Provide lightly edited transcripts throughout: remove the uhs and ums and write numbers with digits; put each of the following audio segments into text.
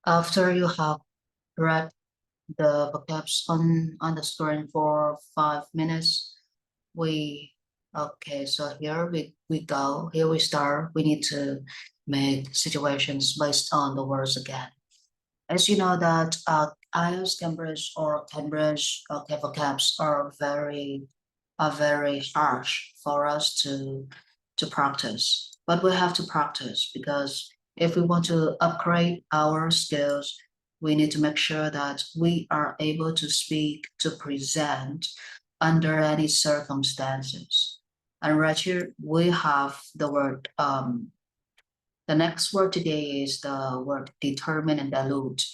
After you have read the vocabs on the screen for 5 minutes, we okay, so here we go. Here we start. We need to make situations based on the words again. As you know that IELTS Cambridge or Cambridge vocabs are very harsh for us to practice. But we have to practice because if we want to upgrade our skills, we need to make sure that we are able to speak, to present under any circumstances. And right here, we have the word, the next word today is the word determine and dilute.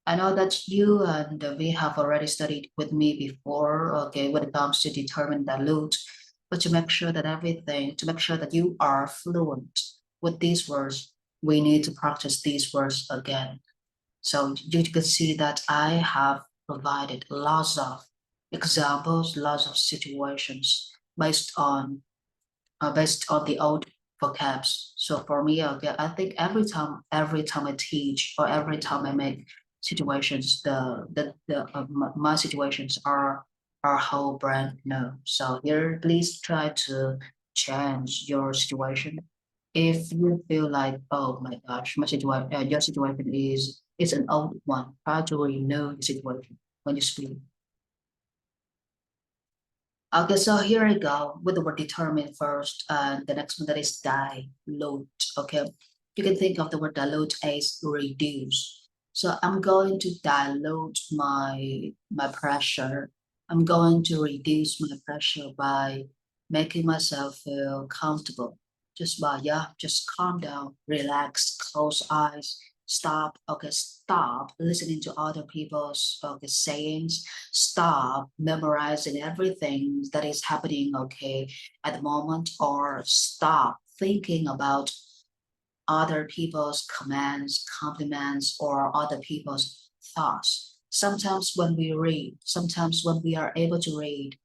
I know that you and we have already studied with me before, okay, when it comes to determine dilute, but to make sure that to make sure that you are fluent with these words, we need to practice these words again. So you can see that I have provided lots of examples, lots of situations based on the old vocabs. So for me, okay, I think every time I teach or every time I make situations, my situations are whole brand new. So here, please try to change your situation. If you feel like, oh my gosh, your situation is an old one, try to renew the situation when you speak. Okay, so here I go with the word determine first, and the next one that is dilute. Okay, you can think of the word dilute as reduce. So I'm going to dilute my pressure. I'm going to reduce my pressure by making myself feel comfortable. Just calm down, relax, close eyes, stop listening to other people's sayings, stop memorizing everything that is happening at the moment, or stop thinking about other people's commands, compliments, or other people's thoughts. Sometimes when we are able to read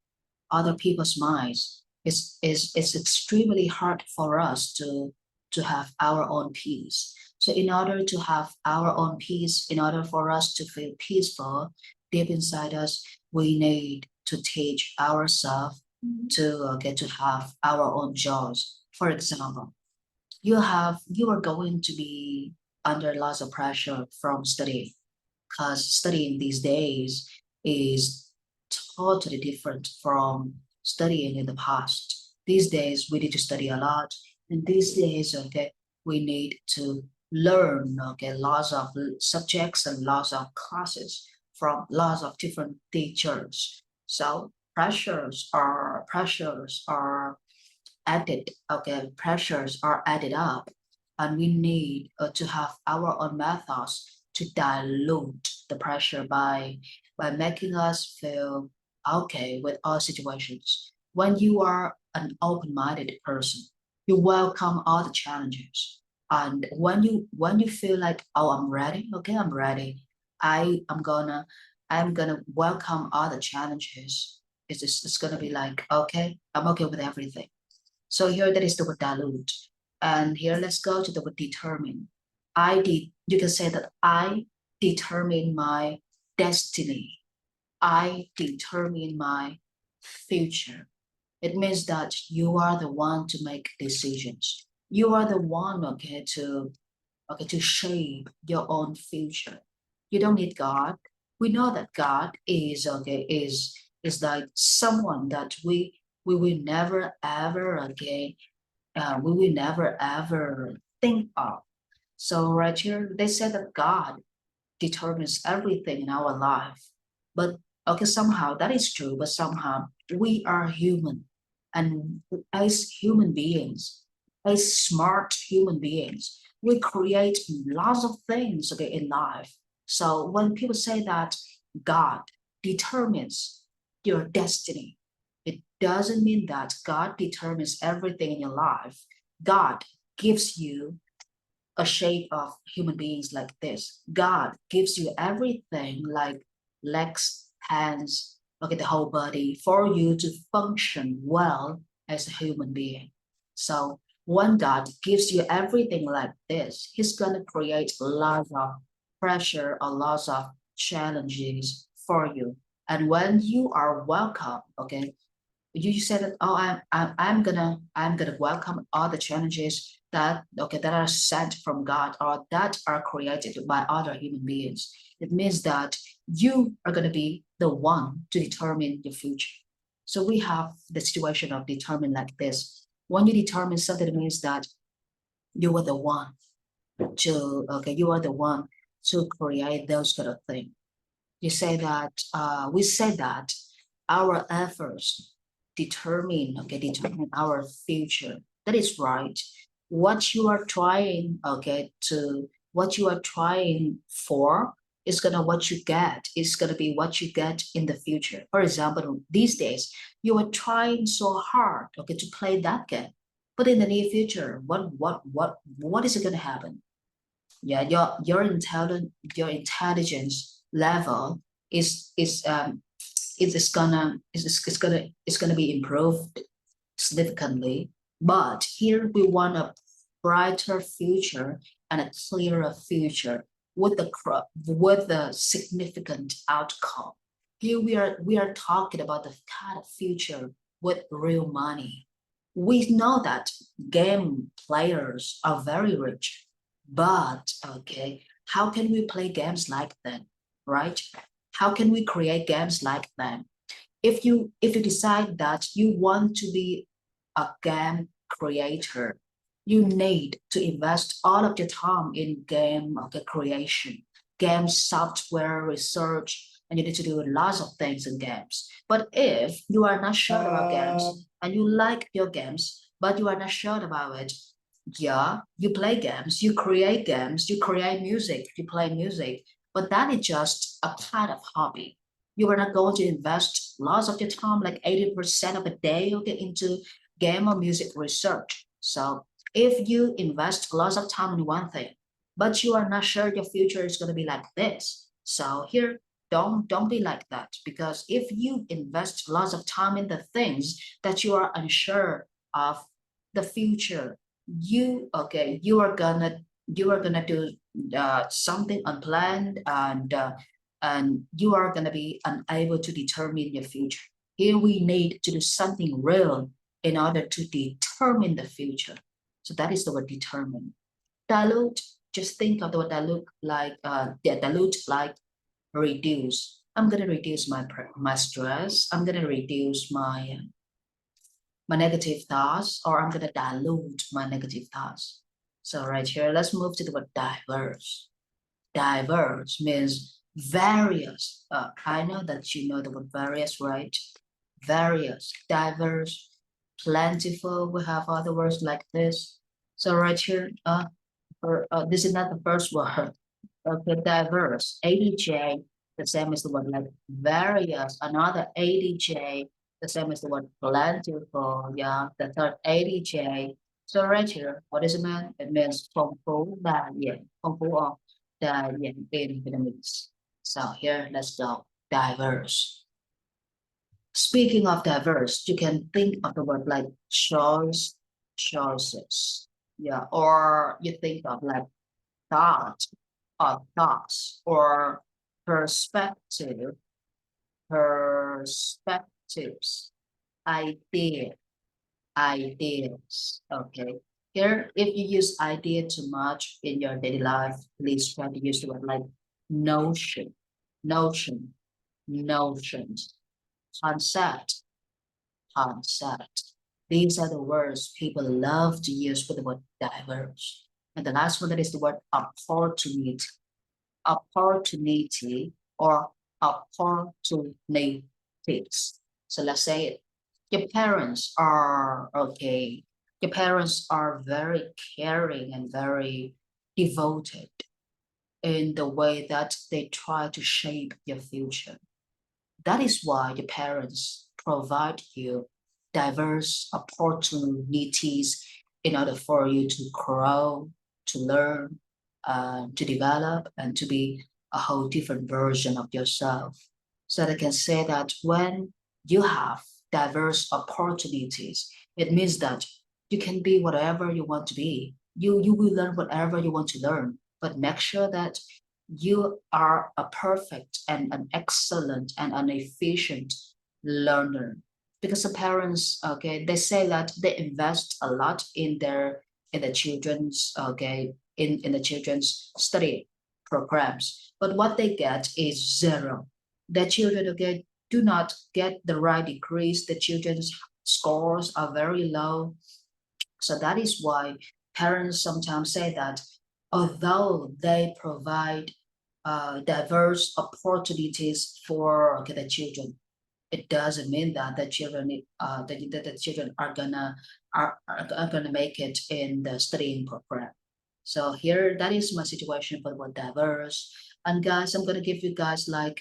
other people's minds, it's extremely hard for us to have our own peace. So in order to have our own peace, in order for us to feel peaceful deep inside us, we need to teach ourselves to get to have our own joys. For example, you are going to be under lots of pressure from studying, because studying these days is totally different from studying in the past. These days we need to study a lot, and these days we need to learn lots of subjects and lots of classes from lots of different teachers. So pressures are added, pressures are added up, and we need to have our own methods to dilute the pressure by making us feel okay with all situations. When you are an open-minded person, you welcome all the challenges. And when you feel like, oh, I'm ready, okay, I'm ready. I'm gonna welcome all the challenges. It's gonna be like, okay, I'm okay with everything. So here that is the word dilute. And here let's go to the word determine. You can say that I determine my destiny. I determine my future. It means that you are the one to make decisions. You are the one, to shape your own future. You don't need God. We know that God is like someone that we will never ever we will never ever think of. So right here, they said that God determines everything in our life. But somehow that is true, but somehow we are human. And as human beings, as smart human beings, we create lots of things in life. So when people say that God determines your destiny, it doesn't mean that God determines everything in your life. God gives you a shape of human beings like this. God gives you everything like legs, hands, the whole body for you to function well as a human being. So when God gives you everything like this, He's gonna create lots of pressure or lots of challenges for you. And when you are welcome, okay, you said that, oh, I'm gonna welcome all the challenges that are sent from God or that are created by other human beings. It means that you are gonna be the one to determine the future. So we have the situation of determine like this. When you determine something, it means that you are the one to you are the one to create those kind of things. You say that we say that our efforts determine our future. That is right. What you are trying what you are trying for is gonna what you get is gonna be what you get in the future. For example, these days you are trying so hard to play that game, but in the near future, what is it gonna happen? Yeah, your intelligence level is gonna be improved significantly. But here we want a brighter future and a clearer future with the significant outcome. Here we are talking about the kind of future with real money. We know that game players are very rich, but how can we play games like them, right? How can we create games like them? If you decide that you want to be a game creator, you need to invest all of your time in game creation, game software research, and you need to do lots of things in games. But if you are not sure about games and you like your games, but you are not sure about it, yeah, you play games, you create music, you play music, but that is just a kind of hobby. You are not going to invest lots of your time, like 80% of a day, into game or music research. So if you invest lots of time in one thing, but you are not sure your future is going to be like this, so here, don't be like that. Because if you invest lots of time in the things that you are unsure of the future, you are gonna do something unplanned, and you are gonna be unable to determine your future. Here we need to do something real in order to determine the future. So that is the word determine. Dilute, just think of the word dilute like dilute like reduce. I'm gonna reduce my stress. I'm gonna reduce my negative thoughts, or I'm gonna dilute my negative thoughts. So right here, let's move to the word diverse. Diverse means various. I know that you know the word various, right? Various, diverse, plentiful. We have other words like this. So right here, this is not the first word. Okay, diverse, ADJ, the same as the word like various. Another ADJ, the same as the word plentiful. Yeah, the third ADJ. So right here, what does it mean? It means phong phú, đa dạng, phong phú or đa dạng in Vietnamese. So here, let's go. Diverse. Speaking of diverse, you can think of the word like choice, choices. Yeah, or you think of like thought, of thoughts, or perspective, perspectives, idea, ideas. Okay. Here, if you use idea too much in your daily life, please try to use the word like notion, notion, notions, concept, concept. These are the words people love to use for the word diverse. And the last one, that is the word opportunity, opportunity, or opportunities. So let's say it. Your parents are okay. Your parents are very caring and very devoted in the way that they try to shape your future. That is why your parents provide you diverse opportunities in order for you to grow, to learn, to develop, and to be a whole different version of yourself. So they can say that when you have diverse opportunities, it means that you can be whatever you want to be. You will learn whatever you want to learn, but make sure that you are a perfect and an excellent and an efficient learner. Because the parents, okay, they say that they invest a lot in the children's, okay, in the children's study programs, but what they get is zero. The children, okay, do not get the right degrees. The children's scores are very low. So that is why parents sometimes say that although they provide diverse opportunities for, okay, the children, it doesn't mean that the children that the children are gonna make it in the studying program. So here, that is my situation for what diverse. And guys, I'm gonna give you guys like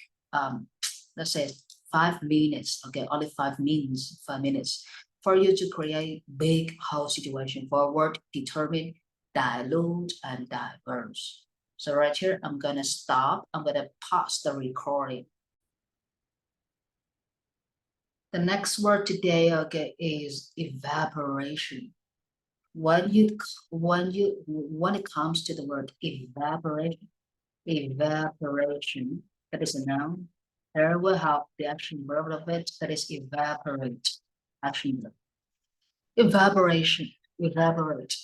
let's say 5 minutes. Okay, only 5 minutes. 5 minutes for you to create big whole situation for word determine, dilute, and diverse. So right here, I'm gonna stop. I'm gonna pause the recording. The next word today, okay, is evaporation. When it comes to the word evaporation, that is a noun. There will have the action verb of it, that is evaporate. Action verb. Evaporation. Evaporate.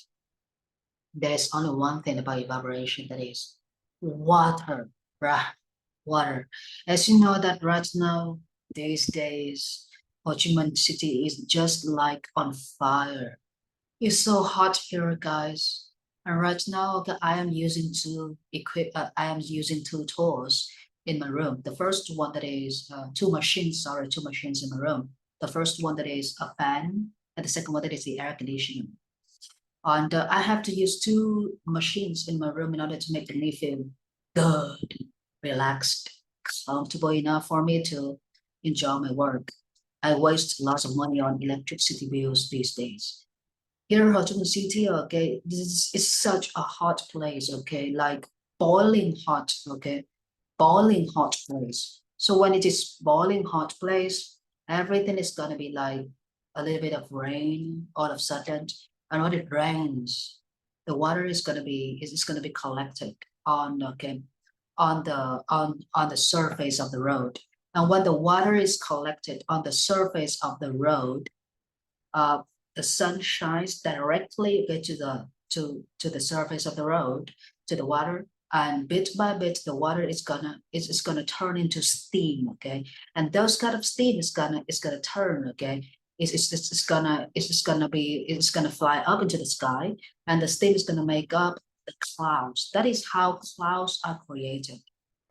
There's only one thing about evaporation, that is water, right? Water. As you know that right now, these days, Ho Chi Minh City is just like on fire. It's so hot here, guys. And right now, okay, I am using two tools in my room. The first one that is two machines in my room. The first one that is a fan, and the second one that is the air conditioning. And I have to use two machines in my room in order to make me feel good, relaxed, comfortable enough for me to enjoy my work. I waste lots of money on electricity bills these days. Here in Ho Chi Minh City, okay, this is such a hot place, okay, like boiling hot, okay, boiling hot place. So when it is boiling hot place, everything is gonna be like a little bit of rain all of a sudden, and when it rains, the water is gonna be collected on, okay, on the surface of the road. And when the water is collected on the surface of the road, uh, the sun shines directly to the surface of the road, to the water, and bit by bit the water is gonna turn into steam, okay, and those kind of steam is gonna turn, okay, it's gonna fly up into the sky, and the steam is gonna make up the clouds. That is how clouds are created.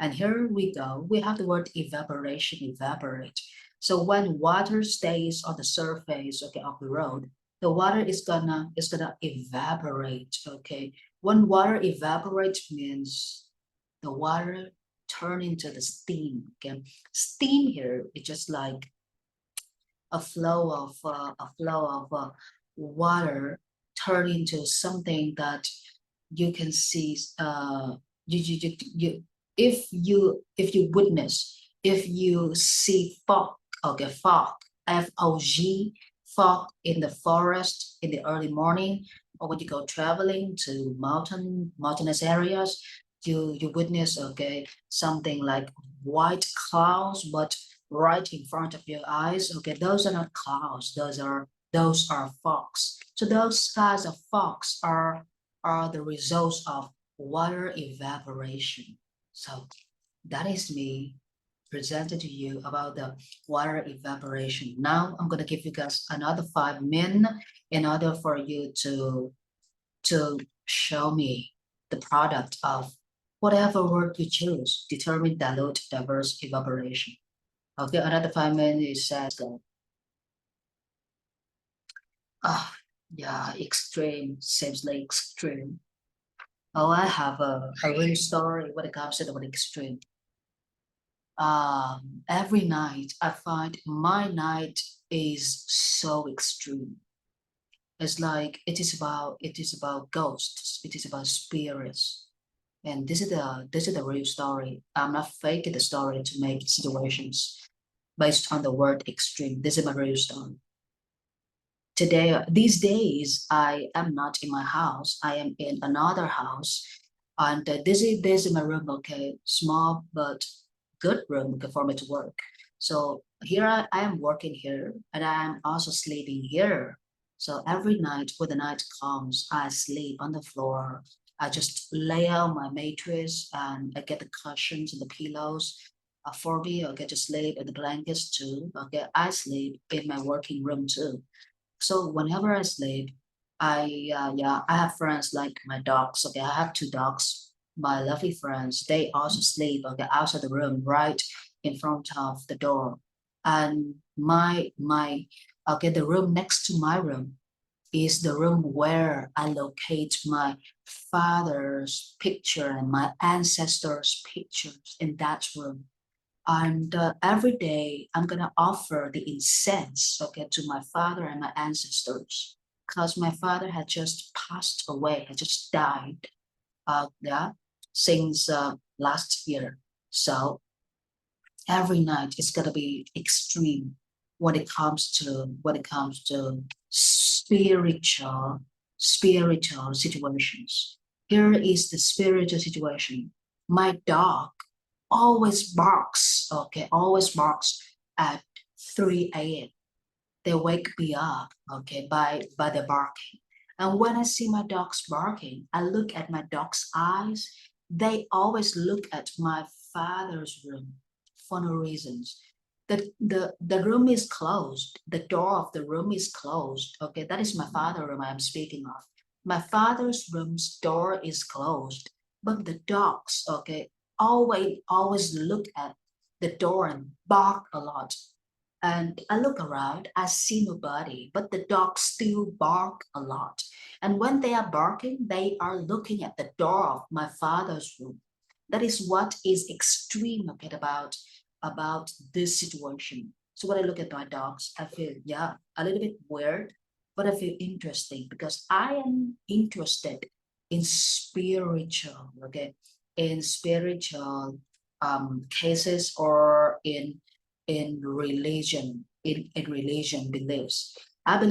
And here we go, we have the word evaporation, evaporate. So when water stays on the surface, okay, of the road, the water is gonna evaporate. Okay, when water evaporates means the water turn into the steam. Okay, steam here is just like a flow of water turn into something that you can see. You if you see fog, okay, fog, FOG, fog in the forest in the early morning, or when you go traveling to mountainous areas, you witness, okay, something like white clouds, but right in front of your eyes. Okay, those are not clouds; those are fogs. So those kinds of fogs are the results of water evaporation. So that is me presented to you about the water evaporation. Now I'm going to give you guys another 5 minutes in order for you to show me the product of whatever word you choose, determine, dilute, diverse, evaporation. Okay, another 5 minutes says that, ah, yeah, extreme, seems like extreme. Oh, I have a real story when it comes to the word extreme. Every night I find my night is so extreme. It's like it is about ghosts, it is about spirits. And this is the real story. I'm not faking the story to make situations based on the word extreme. This is my real story. These days, I am not in my house. I am in another house. And this is my room, okay, small but good room, okay, for me to work. So here I am working here, and I am also sleeping here. So every night when the night comes, I sleep on the floor. I just lay out my mattress and I get the cushions and the pillows for me. Okay, just sleep and the blankets too. Okay, I sleep in my working room too. So whenever I sleep, I have friends like my dogs. Okay, I have two dogs. My lovely friends, they also sleep, okay, outside the room, right in front of the door. And my okay, the room next to my room is the room where I locate my father's picture and my ancestors' pictures in that room. And every day I'm gonna offer the incense, okay, to my father and my ancestors, because my father had just passed away, had just died, yeah, since last year. So every night it's gonna be extreme when it comes to spiritual situations. Here is the spiritual situation. My dog always barks, okay, always barks at 3 a.m. They wake me up, okay, by the barking. And when I see my dogs barking, I look at my dog's eyes. They always look at my father's room for no reasons. The room is closed. The door of the room is closed. Okay, that is my father's room I am speaking of. My father's room's door is closed, but the dogs, okay, always look at the door and bark a lot. And I look around, I see nobody, but the dogs still bark a lot. And when they are barking, they are looking at the door of my father's room. That is what is extreme, okay, about this situation. So when I look at my dogs, I feel, yeah, a little bit weird, but I feel interesting because I am interested in spiritual, okay, in spiritual cases, or in religion, in religion beliefs. I believe